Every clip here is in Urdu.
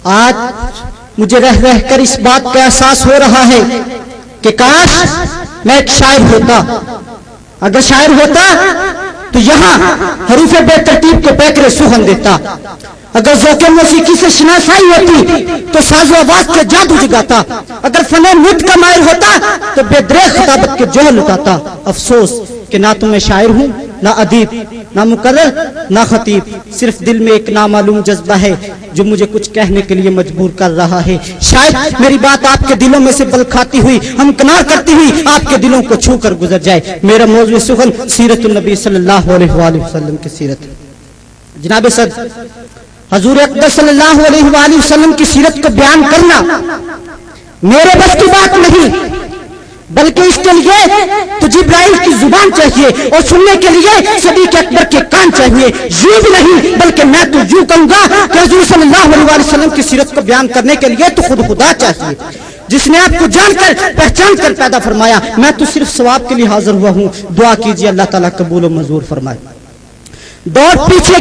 آج مجھے رہ رہ کر اس بات کا احساس ہو رہا ہے کہ کاش میں ایک شاعر ہوتا. اگر شاعر ہوتا تو یہاں حروف بے ترتیب کے پیکرے سخن دیتا. اگر ذوق موسیقی سے شناسائی ہوتی تو ساز و آواز کے جادو جگاتا. اگر فن نطق کا ماہر ہوتا تو بے دریغ خطابت کے جوہر لٹاتا. افسوس کہ نہ تو میں شاعر ہوں، نہ ادیب، نہ مقرر، نہ خطیب. صرف دل میں ایک نامعلوم جذبہ ہے جو مجھے کچھ کہنے کے لیے مجبور کر رہا ہے. شاید میری بات آپ کے دلوں میں سے بل کھاتی ہوئی، ہمکنار کرتی ہوئی آپ کے دلوں کو چھو کر گزر جائے. میرا موضوع سخن سیرت النبی صلی اللہ علیہ وآلہ وسلم کی سیرت. جناب صدر حضور اقدس صلی اللہ علیہ وآلہ وسلم کی سیرت کو بیان کرنا میرے بس کی بات نہیں، بلکہ اس کے لیے تو جبرائیل کی زبان چاہیے اور سننے کے لیے صدیق اکبر کے کان چاہیے. یوں بھی نہیں بلکہ میں تو یوں کہوں گا کہ حضور صلی اللہ علیہ وسلم کی سیرت کو بیان کرنے کے لیے تو خود خدا چاہیے، جس نے آپ کو جان کر پہچان کر پیدا فرمایا. میں تو صرف ثواب کے لیے حاضر ہوا ہوں. دعا کیجیے اللہ تعالیٰ قبول و منظور فرمائے. دوڑ پیچھے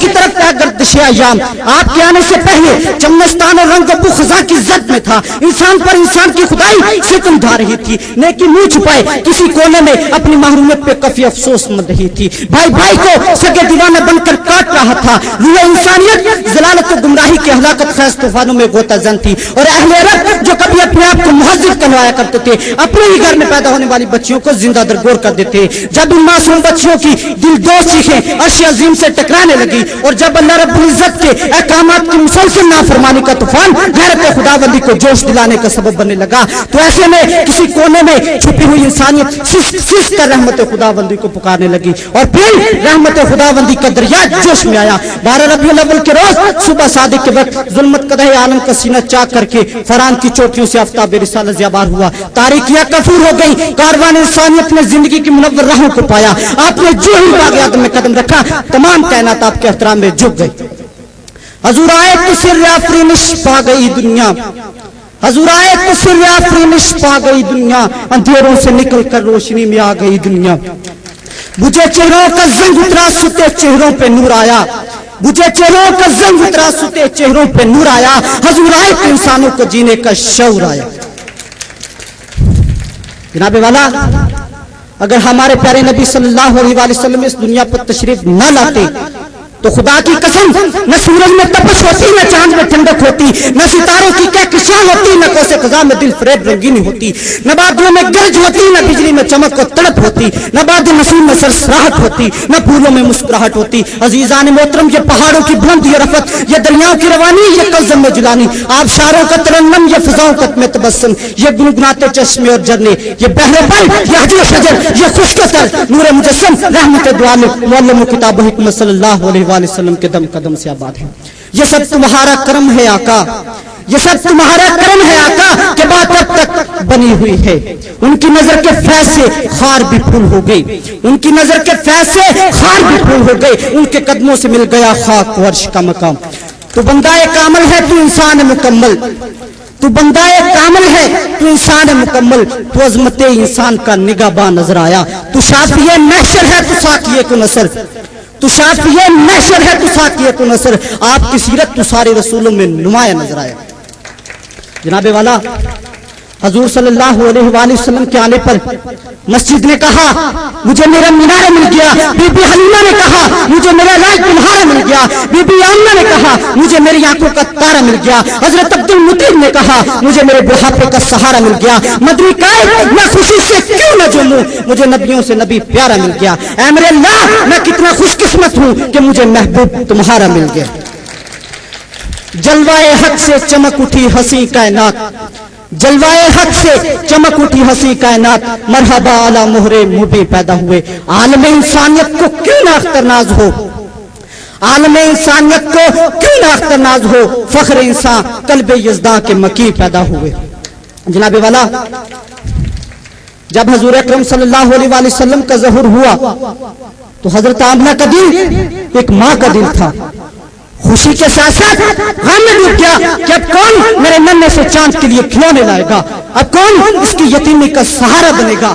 کی طرف کیا گردش ایام. آپ کے آنے سے پہلے چمنستان اور رنگ بو خزاں کی زد میں تھا. انسان پر انسان کی خدائی ستم ڈھا رہی تھی. نیکی منہ چھپائے کسی کونے میں اپنی محرومیت پہ کفی افسوس مند رہی تھی. بھائی بھائی کو سگے دیوانہ بن کر کاٹ رہا تھا. روح انسانیت ضلالت و گمراہی کے ہلاکت خیز طوفانوں میں غوطہ زن تھی. اور اہل عرب جو کبھی اپنے آپ کو مہذب کہلایا کرتے تھے، اپنے ہی گھر میں پیدا ہونے والی بچیوں کو زندہ درگور کر دیتے. جب ان معصوم بچیوں کی دل دوست چیخیں عرش عظیم سے ٹکرانے لگی اور جب اللہ رب العزت کے احکامات کی مسلسل نافرمانی کا طوفان غیرت خداوندی کو جوش دلانے کا سبب بننے لگا، تو ایسے میں کسی کونے میں چھپی ہوئی انسانیت سس کر رحمت خداوندی کو پکارنے لگی. اور پھر رحمت خداوندی کا دریا جوش میں آیا. 12 ربیع الاول کے روز صبح صادق کے وقت ظلمت قدح عالم کا سینہ چاک کر کے فران کی چوٹیوں سے آفتاب رسالت زیبار ہوا. تاریکیاں کفور ہو گئی. کاروان انسانیت نے زندگی کی منور راہوں کو پایا. آپ نے جو ہی باغ آدم میں قدم رکھا تمام کائنات آپ کے احترام میں جھک گئی. حضور آئے تو سر آفرینش پا گئی دنیا. حضور آئے تو سر آفرینش پا گئی دنیا. اندھیروں سے نکل کر روشنی میں آ گئی دنیا. بجھے چہروں کا زنگ اترا ستے چہروں پہ نور آیا. بجھے چہروں کا زنگ اترا ستے چہروں پہ نور آیا. حضور آئے تو انسانوں کو جینے کا شعور آیا. جناب والا، اگر ہمارے پیارے نبی صلی اللہ علیہ وآلہ وسلم اس دنیا پر تشریف نہ لاتے تو خدا کی قسم نہ سورج میں تپش ہوتی، نہ چاند میں ٹھنڈک ہوتی، نہ ستاروں کی کہکشاں ہوتی، نہ کوسے خزاں میں دل فریب رنگینی ہوتی، نہ بادلوں میں گرج ہوتی، نہ بجلی میں چمک و تڑپ ہوتی، نہ باد نسیم میں سرسراہٹ ہوتی، نہ پھولوں میں مسکراہٹ ہوتی. عزیزان محترم، یہ پہاڑوں کی بلند یہ رفت، یہ دریاؤں کی روانی، یہ کلزم میں جلانی، آبشاروں کا ترنم، یہ فضاؤں کا میں تبسم، یہ گنگناتے چشمے اور جھرنے، یہ بحر بل، یہ حجر شجر، یہ خشک تر نور مجسم رحمت دو عالم معلم و کتاب و حکمت صلی اللہ علیہ وسلم کے دم قدم سے آباد ہے. یہ سب تمہارا کرم ہے آقا، یہ سب تمہارا کرم ہے آقا کہ بات اب تک بنی ہوئی ہے. ان کی نظر کے فیض سے خار بھی پھول ہو گئی، ان کی نظر کے فیض سے خار بھی پھول ہو گئی. ان کے قدموں سے مل گیا خاک و عرش کا مقام. تو بندہ کامل ہے، تو انسان مکمل. تو بندہ کامل ہے، تو انسان مکمل. تو عظمت انسان کا نگہباں نظر آیا. تو شافی محشر ہے، تو ساقی کو نصر. تو شافی محشر ہے، تو ساقی کو نصر. آپ کی سیرت تو سارے رسولوں میں نمایاں نظر آیا. جناب والا، حضور صلی اللہ علیہ وآلہ وسلم کے آنے پر مسجد نے کہا مجھے میرا مینار مل گیا. بی بی حلیمہ نے کہا مجھے میرا راج تمہارا مل گیا. بی بی آمنہ نے کہا مجھے میری آنکھوں کا تارا مل گیا. حضرت عبد المطلب نے کہا مجھے میرے بڑھاپے کا سہارا مل گیا. مدنی قائد میں خوشی سے کیوں نہ جھوموں، مجھے نبیوں سے نبی پیارا مل گیا. اے میرے اللہ، میں کتنا خوش قسمت ہوں کہ مجھے محبوب تمہارا مل گیا. جلوائے حق سے چمک اٹھی ہنسی کائنات. جلوائے حق سے چمک اٹھی ہنسی کائنات. مرحبا اعلی مہرے مبیں پیدا ہوئے. عالم انسانیت کو کیوں نہ اختر ناز ہو، عالم انسانیت کو کیوں نہ اختر ناز ہو. فخر انسان قلب یزداں کے مکی پیدا ہوئے. جناب والا، جب حضور اکرم صلی اللہ علیہ وآلہ وسلم کا ظہور ہوا تو حضرت آمنہ کا دل ایک ماں کا دل تھا. خوشی کے ساتھ ساتھ غم میں ڈوب گیا کہ اب کون میرے ننھے سے چاند کے لیے کھلونے لائے گا، اب کون اس کی یتیمی کا سہارا بنے گا.